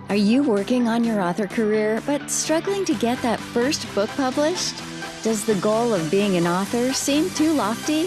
Are you working on your author career but struggling to get that first book published? Does the goal of being an author seem too lofty?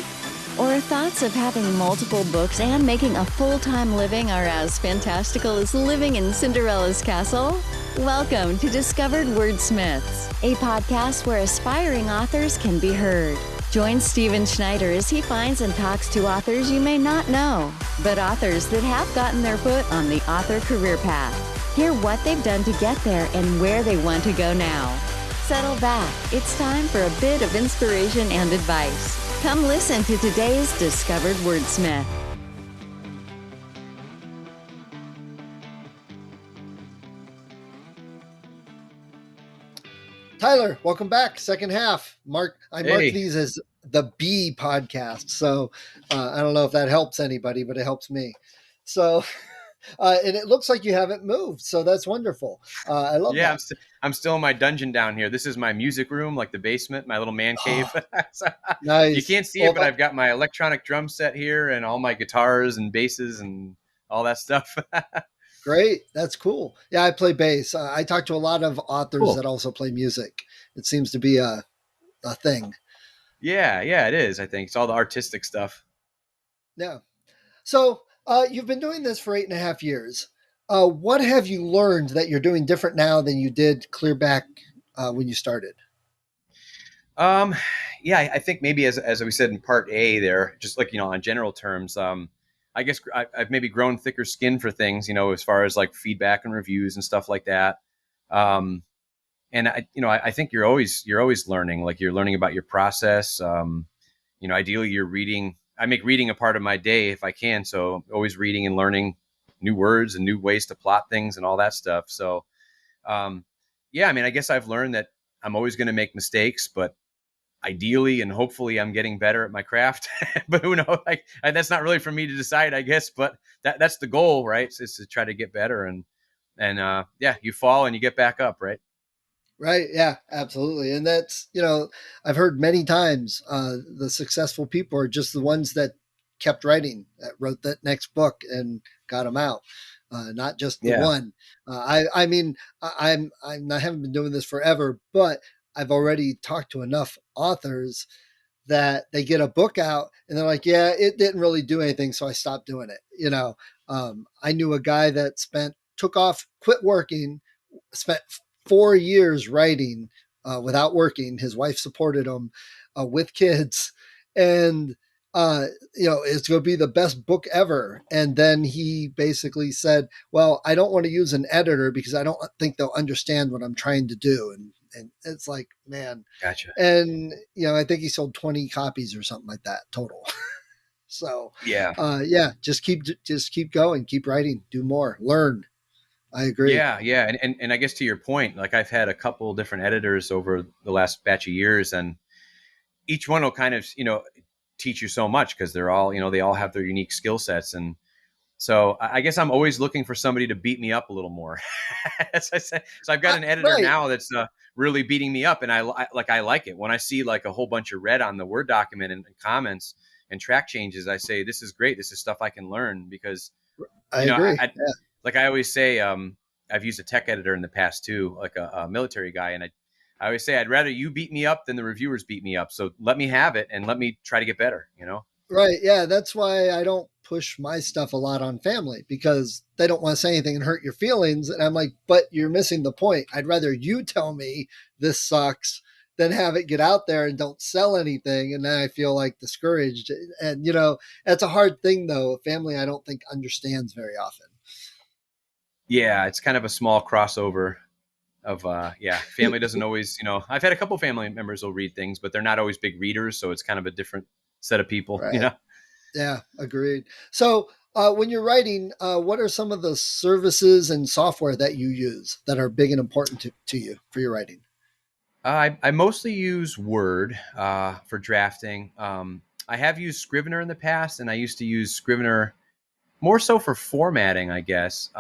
Or thoughts of having multiple books and making a full-time living are as fantastical as living in Cinderella's castle? Welcome to Discovered Wordsmiths, a podcast where aspiring authors can be heard. Join Stephen Schneider as he finds and talks to authors you may not know, but authors that have gotten their foot on the author career path. Hear what they've done to get there and where they want to go now. Settle back. It's time for a bit of inspiration and advice. Come listen to today's Discovered Wordsmith. Tyler, welcome back. Second half. I mark Hey. these as the B podcast. So I don't know if that helps anybody, but it helps me. So, and it looks like you haven't moved. So that's wonderful. I love that. I'm still in my dungeon down here. This is my music room, like the basement, my little man cave. So, Nice. you can't see it, but I've got my electronic drum set here and all my guitars and basses and all that stuff. Great. That's cool. Yeah, I play bass. I talk to a lot of authors that also play music. It seems to be a thing. Yeah, it is. I think it's all the artistic stuff. Yeah. So you've been doing this for 8.5 years. What have you learned that you're doing different now than you did clear back when you started? I think maybe as we said in part A there, just like, on general terms, I guess I've maybe grown thicker skin for things, as far as like feedback and reviews and stuff like that. And I think you're always learning, like you're learning about your process. Ideally you're reading. I make reading a part of my day if I can. So always reading and learning new words and new ways to plot things and all that stuff. So, I guess I've learned that I'm always going to make mistakes, but ideally and hopefully I'm getting better at my craft. But who knows? That's not really for me to decide, I guess. But that's the goal, right? Is to try to get better and you fall and you get back up, right? Right. Yeah, absolutely. And that's, I've heard many times the successful people are just the ones that kept writing, that wrote that next book and got them out. Not just the one. I haven't been doing this forever, but I've already talked to enough authors that they get a book out and they're like, yeah, it didn't really do anything. So I stopped doing it. I knew a guy that quit working, spent 4 years writing without working. His wife supported him with kids, and it's going to be the best book ever. And then he basically said, well, I don't want to use an editor because I don't think they'll understand what I'm trying to do. And it's like, man, gotcha. And, I think he sold 20 copies or something like that total. So just keep going, keep writing, do more, learn. I agree. Yeah. And I guess to your point, like I've had a couple different editors over the last batch of years, and each one will kind of, teach you so much because they're all, they all have their unique skill sets. And so I guess I'm always looking for somebody to beat me up a little more. As I said, so I've got an editor now that's really beating me up, and I like it when I see like a whole bunch of red on the Word document and comments and track changes. I say, this is great. This is stuff I can learn because I agree. Like I always say, I've used a tech editor in the past too, like a military guy. And I always say, I'd rather you beat me up than the reviewers beat me up. So let me have it and let me try to get better, Right. Yeah. That's why I don't push my stuff a lot on family, because they don't want to say anything and hurt your feelings. And I'm like, but you're missing the point. I'd rather you tell me this sucks than have it get out there and don't sell anything. And then I feel like discouraged. And, that's a hard thing though. Family, I don't think understands very often. Yeah. It's kind of a small crossover of, family doesn't always, I've had a couple family members will read things, but they're not always big readers. So it's kind of a different set of people, right. Yeah, agreed. So when you're writing, what are some of the services and software that you use that are big and important to you for your writing? I mostly use Word for drafting. I have used Scrivener in the past, and I used to use Scrivener more so for formatting, I guess.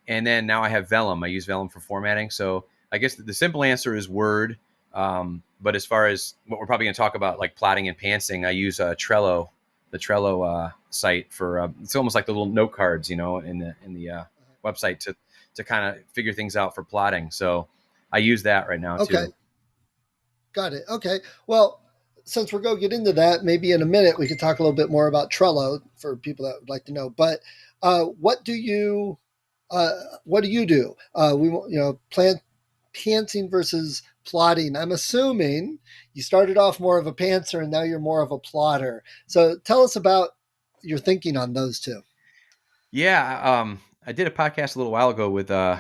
And then now I have Vellum. I use Vellum for formatting. So I guess the simple answer is Word. But as far as what we're probably going to talk about, like plotting and pantsing, I use Trello, the Trello site for it's almost like the little note cards, in the website to to kind of figure things out for plotting. So I use that right now Okay. too. Got it. Okay. Well, since we're going to get into that, maybe in a minute we could talk a little bit more about Trello for people that would like to know. But what do you uh, what do you do? Plan pantsing versus plotting. I'm assuming you started off more of a pantser and now you're more of a plotter. So tell us about your thinking on those two. Yeah, I did a podcast a little while ago with it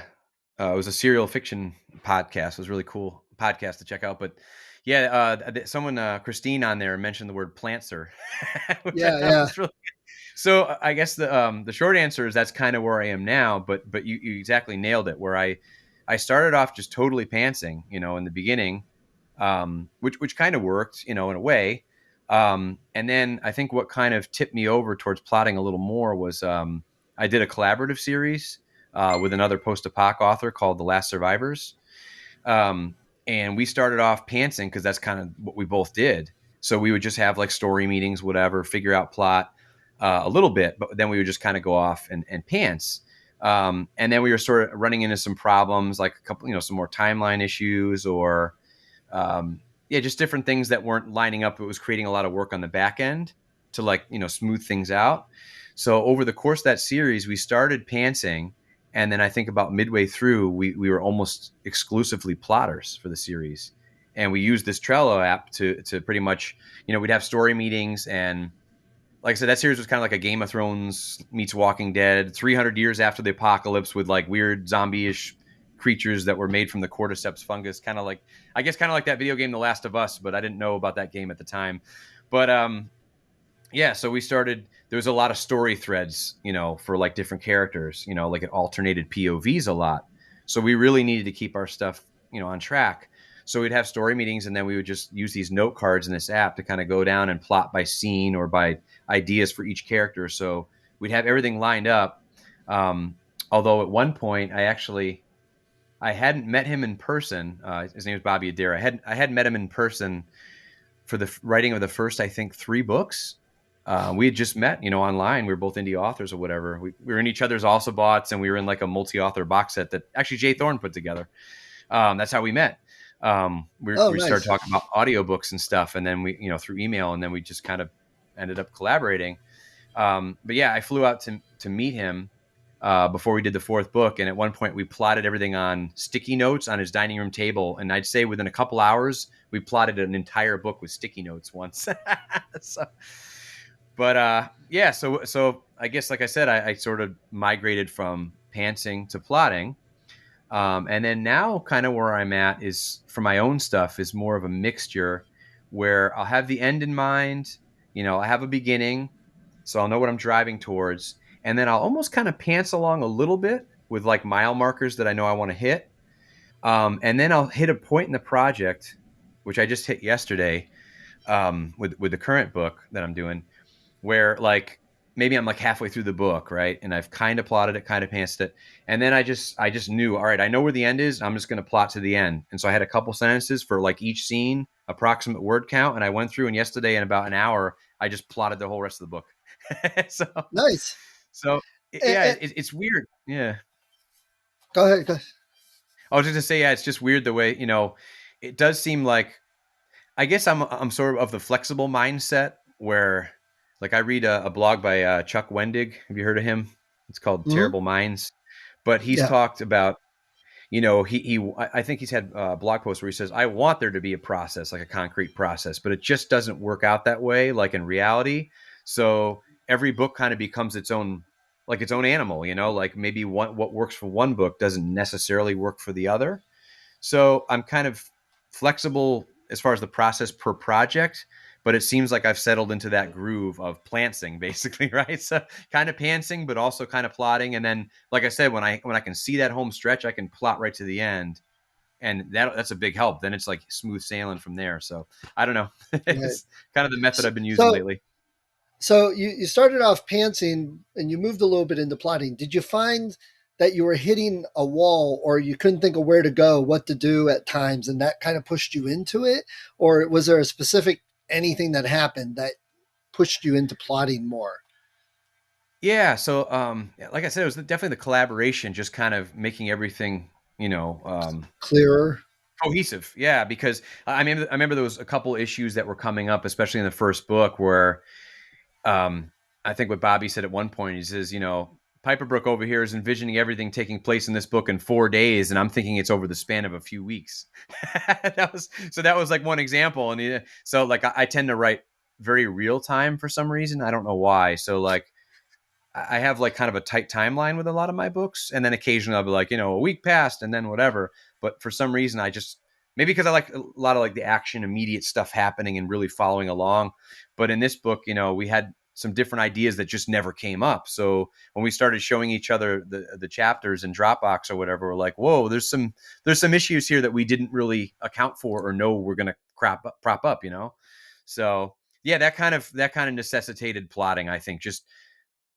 was a serial fiction podcast. It was a really cool podcast to check out. But yeah, someone Christine on there mentioned the word plantser, which I Yeah, thought yeah. was really so. I guess the short answer is that's kind of where I am now. But you exactly nailed it. Where I started off just totally pantsing, in the beginning, which kind of worked, in a way. And then I think what kind of tipped me over towards plotting a little more was I did a collaborative series with another post-apoc author called The Last Survivors. Um, and we started off pantsing because that's kind of what we both did. So we would just have like story meetings, whatever, figure out plot a little bit, but then we would just kind of go off and pants. And then we were sort of running into some problems, like a couple, some more timeline issues or yeah, just different things that weren't lining up. It was creating a lot of work on the back end to smooth things out. So over the course of that series, we started pantsing, and then I think about midway through, we were almost exclusively plotters for the series, and we used this Trello app to pretty much, we'd have story meetings. And like I said, that series was kind of like a Game of Thrones meets Walking Dead, 300 years after the apocalypse, with like weird zombie-ish creatures that were made from the cordyceps fungus, kind of like, I guess, kind of like that video game The Last of Us, but I didn't know about that game at the time. But yeah, so we started, there was a lot of story threads, for like different characters, like it alternated POVs a lot. So we really needed to keep our stuff, on track. So we'd have story meetings, and then we would just use these note cards in this app to kind of go down and plot by scene or by ideas for each character. So we'd have everything lined up. Um, Although at one point I hadn't met him in person. His name was Bobby Adair. I had met him in person for the writing of the first, I think, 3 books. We had just met, online. We were both indie authors or whatever. We were in each other's also bots, and we were in like a multi-author box set that actually Jay Thorne put together. That's how we met. Oh, We started nice. talking about audiobooks and stuff, and then we, through email, and then we just kind of ended up collaborating. But yeah, I flew out to meet him before we did the 4th book, and at one point we plotted everything on sticky notes on his dining room table, and I'd say within a couple hours we plotted an entire book with sticky notes once. So, but yeah, so I guess, like I said, I sort of migrated from pantsing to plotting. And then now, kind of where I'm at is for my own stuff is more of a mixture where I'll have the end in mind. I have a beginning, so I'll know what I'm driving towards. And then I'll almost kind of pants along a little bit with like mile markers that I know I want to hit. And then I'll hit a point in the project, which I just hit yesterday with the current book that I'm doing, where like maybe I'm like halfway through the book, right? And I've kind of plotted it, kind of pantsed it. And then I just knew, all right, I know where the end is. I'm just going to plot to the end. And so I had a couple sentences for like each scene, approximate word count. And I went through, and yesterday in about an hour, I just plotted the whole rest of the book. so, Nice. so And, yeah, and, it's weird. Yeah. go ahead. Go ahead. I was just to say, yeah, it's just weird the way, it does seem like, I guess I'm sort of the flexible mindset where, like, I read a blog by Chuck Wendig. Have you heard of him? It's called Mm-hmm. Terrible Minds. But he's Yeah. talked about, I think he's had blog posts where he says, I want there to be a process, like a concrete process, but it just doesn't work out that way, like in reality. So every book kind of becomes its own animal, like maybe what works for one book doesn't necessarily work for the other. So I'm kind of flexible as far as the process per project, but it seems like I've settled into that groove of plantsing, basically, right? So kind of pantsing, but also kind of plotting. And then, like I said, when I can see that home stretch, I can plot right to the end, and that's a big help. Then it's like smooth sailing from there. So I don't know. Right. It's kind of the method So, I've been using so lately. So you started off pantsing and you moved a little bit into plotting. Did you find that you were hitting a wall or you couldn't think of where to go, what to do at times, and that kind of pushed you into it? Or was there a specific anything that happened that pushed you into plotting more? Yeah. So, yeah, like I said, it was definitely the collaboration, just kind of making everything, you know, Clearer. cohesive. Yeah. Because I remember there was a couple issues that were coming up, especially in the first book where, um, I think what Bobby said at one point, he says, Piperbrook over here is envisioning everything taking place in this book in 4 days, and I'm thinking it's over the span of a few weeks. That was like one example, and so like I tend to write very real time for some reason. I don't know why. So like I have like kind of a tight timeline with a lot of my books, and then occasionally I'll be like, a week passed, and then whatever. But for some reason, I just maybe because I like a lot of like the action, immediate stuff happening and really following along. But in this book, we had some different ideas that just never came up. So when we started showing each other the chapters in Dropbox or whatever, we're like, whoa, there's some issues here that we didn't really account for or know we're gonna prop up. So yeah, that kind of necessitated plotting, I think, just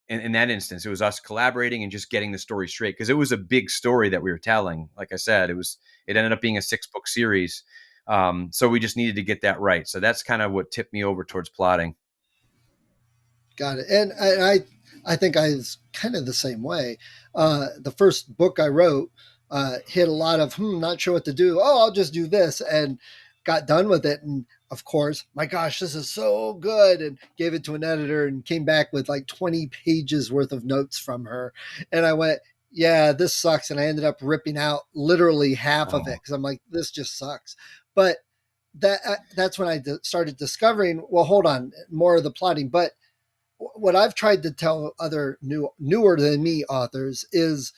in that instance, it was us collaborating and just getting the story straight because it was a big story that we were telling. Like I said, it ended up being a 6-book series, so we just needed to get that right. So that's kind of what tipped me over towards plotting. Got it. And I think I was kind of the same way. The first book I wrote hit a lot of, not sure what to do. Oh, I'll just do this, and got done with it. And of course, my gosh, this is so good. And gave it to an editor and came back with like 20 pages worth of notes from her. And I went, yeah, this sucks. And I ended up ripping out literally half of it Oh, because I'm like, this just sucks. But that's when I started discovering, well, hold on, more of the plotting. But what I've tried to tell other newer than me authors is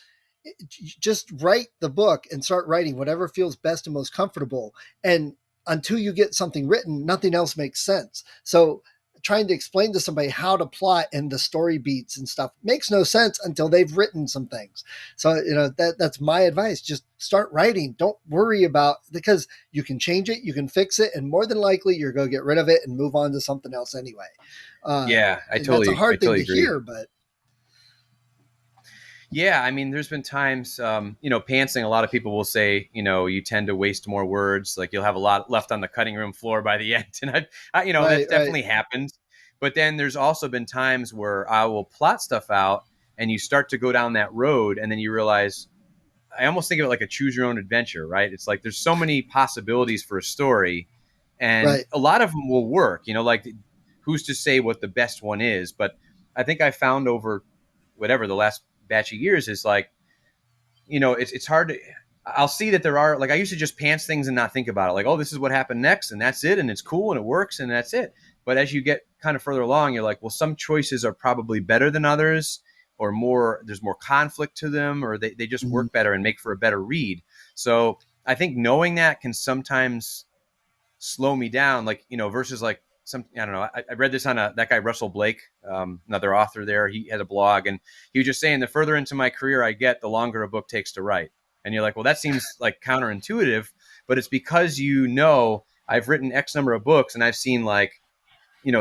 just write the book and start writing whatever feels best and most comfortable. And until you get something written, nothing else makes sense. So trying to explain to somebody how to plot and the story beats and stuff makes no sense until they've written some things. So, that's my advice. Just start writing. Don't worry about, because you can change it, you can fix it, and more than likely you're going to get rid of it and move on to something else anyway. Uh, yeah, I and that's a totally, I hard thing totally to agree. hear, but Yeah, I mean, there's been times, pantsing. A lot of people will say, you tend to waste more words. Like you'll have a lot left on the cutting room floor by the end, and right, that's right. definitely happened. But then there's also been times where I will plot stuff out, and you start to go down that road, and then you realize I almost think of it like a choose your own adventure, right? It's like there's so many possibilities for a story, and Right. a lot of them will work. Like who's to say what the best one is? But I think I found over whatever the last batch of years is like, it's hard to. I'll see that there are, like, I used to just pants things and not think about it. Like, oh, this is what happened next, and that's it, and it's cool and it works and that's it. But as you get kind of further along, you're like, well, some choices are probably better than others, or there's more conflict to them, or they just Mhm. work better and make for a better read. So I think knowing that can sometimes slow me down, like, versus like some, I don't know. I read this on that guy Russell Blake, another author there. He has a blog, and he was just saying the further into my career I get, the longer a book takes to write. And you're like, well, that seems like counterintuitive, but it's because I've written X number of books, and I've seen like,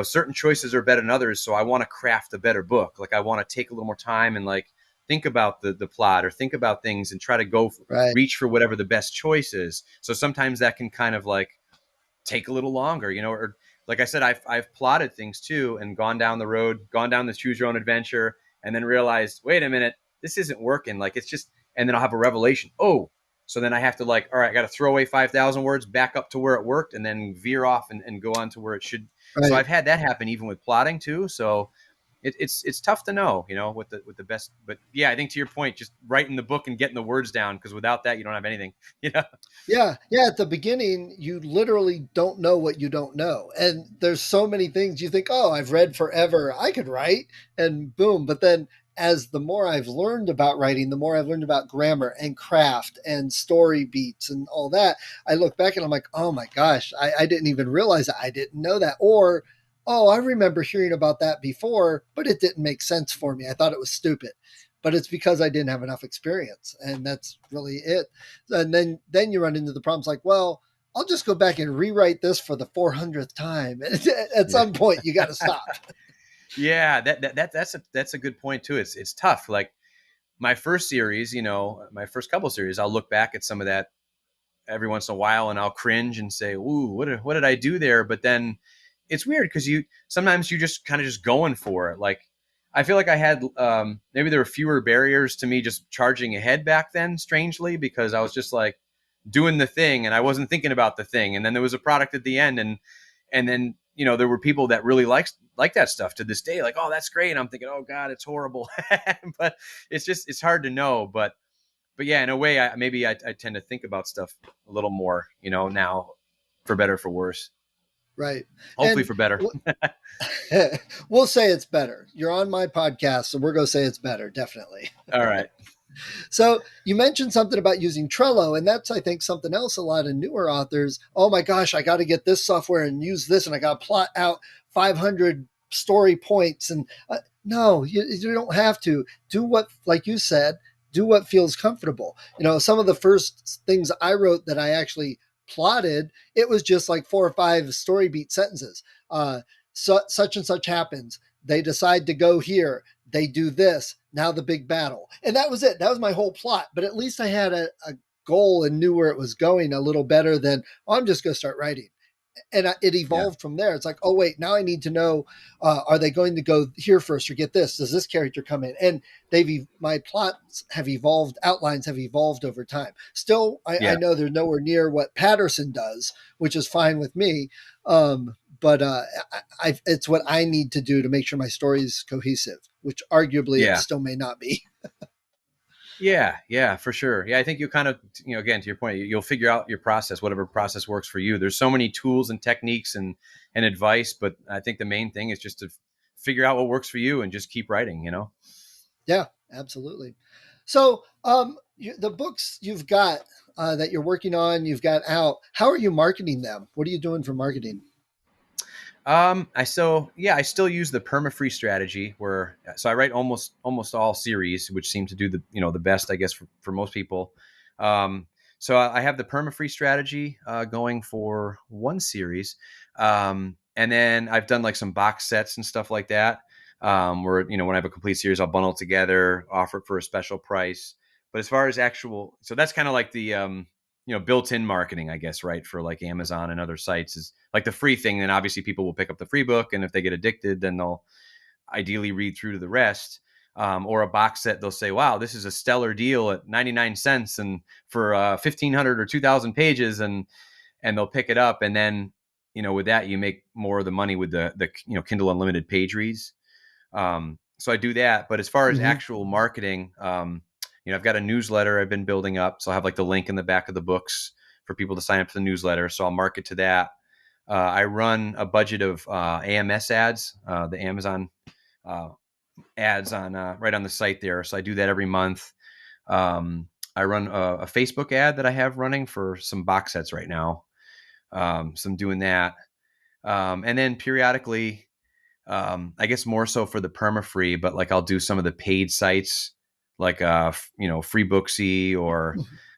certain choices are better than others, so I want to craft a better book. Like I want to take a little more time and like think about the plot or think about things and try to Right. reach for whatever the best choice is. So sometimes that can kind of like take a little longer, or like I said, I've plotted things too and gone down the road, gone down the choose your own adventure, and then realized, wait a minute, this isn't working. Like it's just, and then I'll have a revelation. Oh, so then I have to like, all right, I got to throw away 5,000 words, back up to where it worked, and then veer off and go on to where it should. So Right. I've had that happen even with plotting too. So it's tough to know, what the best. But yeah, I think to your point, just writing the book and getting the words down, because without that, you don't have anything. You know. Yeah, yeah. At the beginning, you literally don't know what you don't know, and there's so many things you think, "Oh, I've read forever. I could write," and boom. But then, as the more I've learned about writing, the more I've learned about grammar and craft and story beats and all that, I look back and I'm like, "Oh my gosh, I didn't even realize that. I didn't know that." Or, "Oh, I remember hearing about that before, but it didn't make sense for me. I thought it was stupid." But it's because I didn't have enough experience, and that's really it. And then you run into the problems like, well, I'll just go back and rewrite this for the 400th time. And at Yeah. some point, you got to stop. Yeah, that's a good point too. It's tough. Like my first series, my first couple series, I'll look back at some of that every once in a while, and I'll cringe and say, "Ooh, what did I do there?" But then it's weird because you sometimes you just kind of just going for it. Like I feel like I had maybe there were fewer barriers to me just charging ahead back then, strangely, because I was just like doing the thing and I wasn't thinking about the thing. And then there was a product at the end, and then there were people that really like that stuff to this day, like, oh, that's great. And I'm thinking, oh God, it's horrible. But it's hard to know. But yeah, in a way, I tend to think about stuff a little more, now, for better or for worse. Right. Hopefully And for better. we'll say it's better. You're on my podcast, so we're going to say it's better, definitely. All right. So you mentioned something about using Trello, and that's, I think, something else a lot of newer authors. Oh my gosh, I got to get this software and use this, and I got to plot out 500 story points. And no, you don't have to. Do what, like you said, do what feels comfortable. Some of the first things I wrote that I actually plotted, it was just like 4 or 5 story beat sentences. Such and such happens. They decide to go here. They do this. Now the big battle. And that was it. That was my whole plot. But at least I had a goal and knew where it was going a little better than, oh, I'm just going to start writing. And it Yeah. evolved from there. It's like, oh, wait, now I need to know, are they going to go here first or get this? Does this character come in? And my plots have evolved, outlines have evolved over time. Still, I Yeah. know they're nowhere near what Patterson does, which is fine with me. But it's what I need to do to make sure my story is cohesive, which arguably it Yeah. still may not be. Yeah, for sure. Yeah, I think you kind of, again, to your point, you'll figure out your process, whatever process works for you. There's so many tools and techniques and advice, but I think the main thing is just to figure out what works for you and just keep writing. Yeah, absolutely. So, the books you've got that you're working on, you've got out, how are you marketing them? What are you doing for marketing? I still use the perma-free strategy so I write almost all series, which seem to do the best, I guess, for most people. So I have the perma-free strategy going for one series, and then I've done like some box sets and stuff like that, where when I have a complete series, I'll bundle it together, offer it for a special price. But as far as so that's kind of like the built-in marketing, I guess, right? For like Amazon and other sites is like the free thing. Then obviously people will pick up the free book, and if they get addicted, then they'll ideally read through to the rest. Or a box set, they'll say, "Wow, this is a stellar deal at 99 cents and for 1,500 or 2,000 pages," and they'll pick it up. And then with that, you make more of the money with the Kindle Unlimited page reads. So I do that. But as far as actual marketing, I've got a newsletter I've been building up. So I'll have like the link in the back of the books for people to sign up for the newsletter. So I'll market to that. I run a budget of AMS ads, the Amazon ads on right on the site there. So I do that every month. I run a Facebook ad that I have running for some box sets right now. So I'm doing that. And then periodically, I guess more so for the perma-free, but like I'll do some of the paid sites like Free Booksy or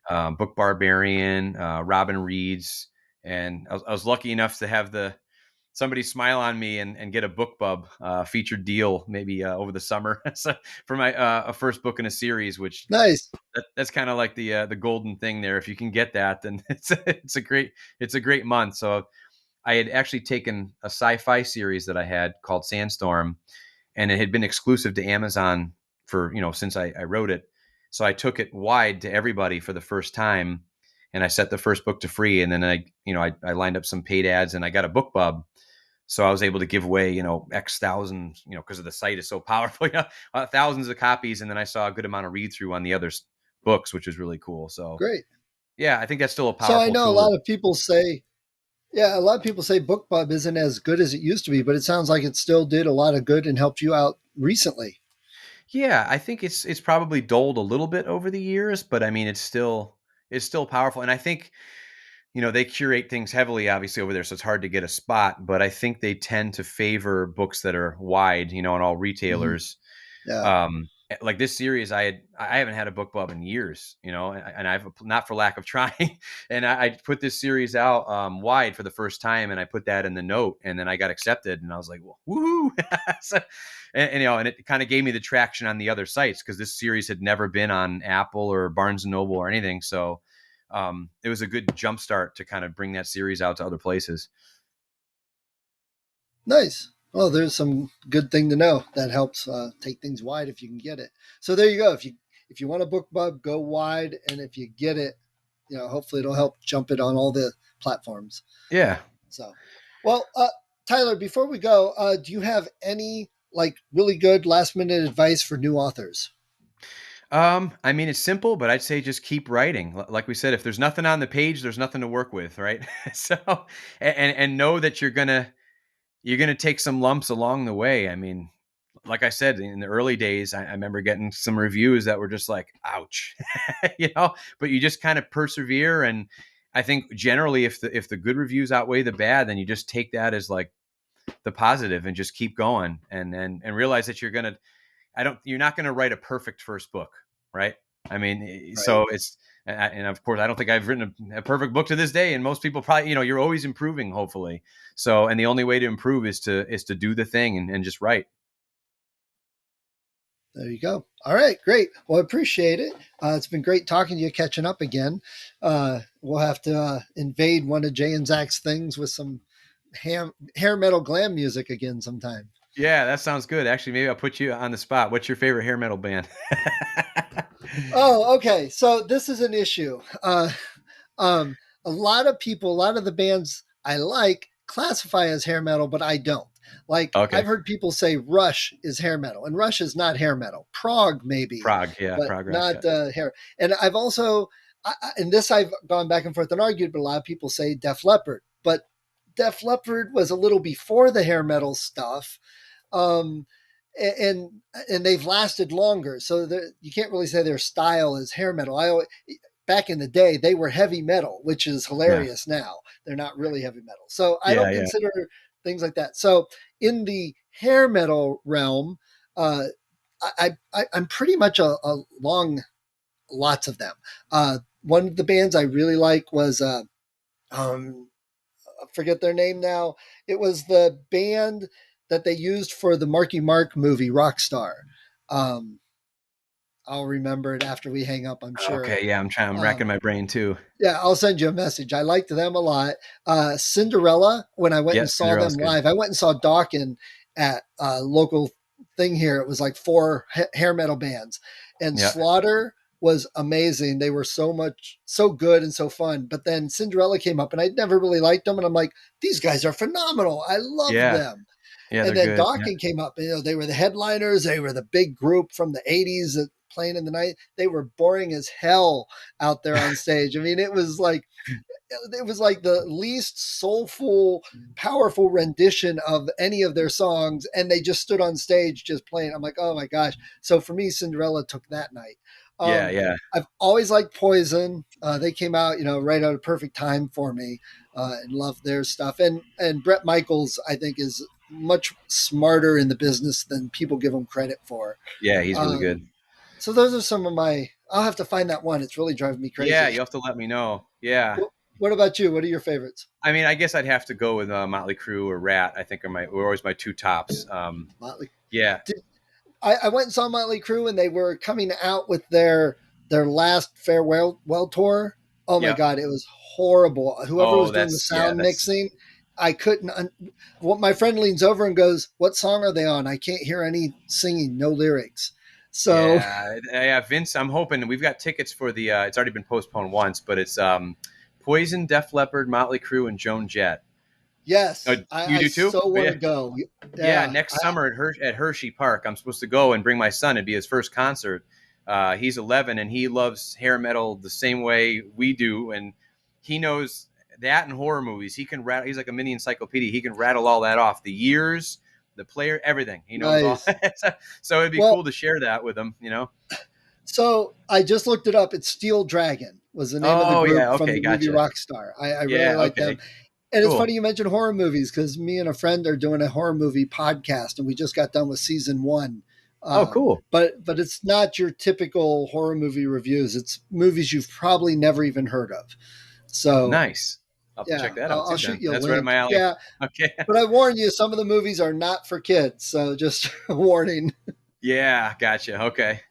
Book Barbarian, Robin Reads. And I was lucky enough to have somebody smile on me and get a BookBub featured deal maybe over the summer so for my a first book in a series, which Nice. that's kind of like the golden thing there. If you can get that, then it's a great month. So I had actually taken a sci-fi series that I had called Sandstorm, and it had been exclusive to Amazon for since I wrote it. So I took it wide to everybody for the first time, and I set the first book to free, and then I lined up some paid ads, and I got a BookBub. So I was able to give away, X thousands, because of the site is so powerful, thousands of copies. And then I saw a good amount of read through on the other books, which was really cool. So Great. yeah, I think that's still a So I powerful know a tool. lot of people say, yeah, a lot of people say BookBub isn't as good as it used to be, but it sounds like it still did a lot of good and helped you out recently. Yeah, I think it's probably dulled a little bit over the years, but I mean, it's still powerful. And I think, they curate things heavily, obviously, over there, so it's hard to get a spot. But I think they tend to favor books that are wide, on all Mhm. retailers. Yeah. Like this series, I haven't had a BookBub in years, and I've not for lack of trying. And I put this series out wide for the first time, and I put that in the note, and then I got accepted, and I was like, well, woohoo! So, and it kind of gave me the traction on the other sites because this series had never been on Apple or Barnes and Noble or anything. So it was a good jumpstart to kind of bring that series out to other places. Nice. Oh, there's some good thing to know. That helps take things wide if you can get it. So there you go. If you want a book bug, go wide, and if you get it, hopefully it'll help jump it on all the platforms. Yeah. So, well, Tyler, before we go, do you have any like really good last minute advice for new authors? I mean, it's simple, but I'd say just keep writing. Like we said, if there's nothing on the page, there's nothing to work with, right? So, and know that you're gonna take some lumps along the way. I mean, like I said, in the early days, I remember getting some reviews that were just like, "Ouch," But you just kind of persevere, and I think generally, if the good reviews outweigh the bad, then you just take that as like the positive and just keep going, and realize that you're not gonna write a perfect first book, right? I mean, Right. so and of course, I don't think I've written a perfect book to this day, and most people probably, you're always improving, hopefully. So, and the only way to improve is to do the thing and just write. There you go. All right, great. Well, I appreciate it. It's been great talking to you, catching up again. We'll have to invade one of Jay and Zach's things with some hair metal glam music again sometime. Yeah, that sounds good. Actually, maybe I'll put you on the spot. What's your favorite hair metal band? Oh, okay. So this is an issue. Um, a lot of people, a lot of the bands I like classify as hair metal, but I don't. Like Okay. I've heard people say Rush is hair metal, and Rush is not hair metal. Prog maybe, Prague, yeah, but Prague Rush, yeah. not hair. And I've also, and this I've gone back and forth and argued, but a lot of people say Def Leppard, but Def Leppard was a little before the hair metal stuff. Um, and and they've lasted longer, so you can't really say their style is hair metal. Back in the day, they were heavy metal, which is Yeah, hilarious now. They're not really heavy metal. So I yeah, don't yeah. consider things like that. So in the hair metal realm, uh, I'm pretty much along lots of them. One of the bands I really like was, I forget their name now. It was the band that they used for the Marky Mark movie, Rockstar. Um, I'll remember it after we hang up, I'm sure. Okay, yeah, I'm racking Um, my brain too. Yeah, I'll send you a message. I liked them a lot. Cinderella, when I went Yeah, and saw Cinderella's them good. live, I went and saw Dawkins at a local thing here. It was like four hair metal bands, and Yeah, Slaughter was amazing. They were so good and so fun. But then Cinderella came up, and I'd never really liked them, and I'm like, these guys are phenomenal. I love yeah, them. yeah, And they're then good. Yeah, Dawkins came up, and they were the headliners. They were the big group from the '80s that playing in the night. They were boring as hell out there on stage. I mean, it was like the least soulful, powerful rendition of any of their songs, and they just stood on stage just playing. I'm like, oh my gosh! So for me, Cinderella took that night. yeah, Um, yeah, I've always liked Poison. They came out, right at a perfect time for me, and loved their stuff. And Bret Michaels, I think, is much smarter in the business than people give him credit for. yeah. He's really Um, good. so those are some of my. I'll have to find that one. It's really driving me Yeah, crazy. you have to let me know. Yeah. What about you? What are your favorites? I mean, I guess I'd have to go with Motley Crue or Rat. I think were always my two tops. Motley. Yeah, I went and saw Motley Crue, and they were coming out with their last farewell tour. Oh my yeah. god, it was horrible. Whoever Oh, was doing the that's yeah, sound that's mixing, I couldn't. What my friend leans over and goes, "What song are they on? I can't hear any singing, no lyrics." So yeah. Vince, I'm hoping we've got tickets for the. It's already been postponed once, but it's Poison, Def Leppard, Motley Crue, and Joan Jett. yes, You I do too? so want Yeah. to go. Yeah, Yeah, next summer at Hershey Park, I'm supposed to go and bring my son. It'd be his first concert. He's 11 and he loves hair metal the same way we do, and he knows that and horror movies. He can rattle. He's like a mini encyclopedia. He can rattle all that off. The years, the player, everything. He knows all. nice. So it'd be Well, cool to share that with him. so I just looked it up. It's Steel Dragon was the name of the Oh yeah. group from Okay. the movie Gotcha. Rockstar. I really Yeah. like them. Okay. And it's Cool. funny you mentioned horror movies because me and a friend are doing a horror movie podcast, and we just got done with season one. Oh, cool. But it's not your typical horror movie reviews. It's movies you've probably never even heard of. So Nice. I'll have to check yeah, that out I'll too. shoot Then you a that's right up my link. alley. Yeah, Okay. but I warn you, some of the movies are not for kids. So just a warning. Yeah. Gotcha. Okay.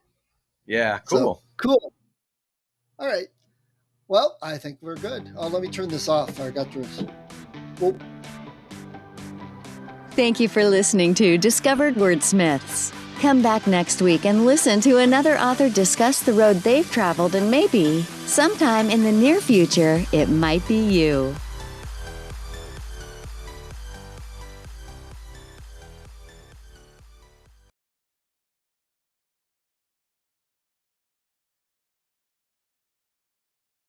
Yeah. So Cool. cool. All right. Well, I think we're good. Oh, let me turn this off. I got this. Well, Thank you for listening to Discovered Wordsmiths. Come back next week and listen to another author discuss the road they've traveled, and maybe, sometime in the near future, it might be you.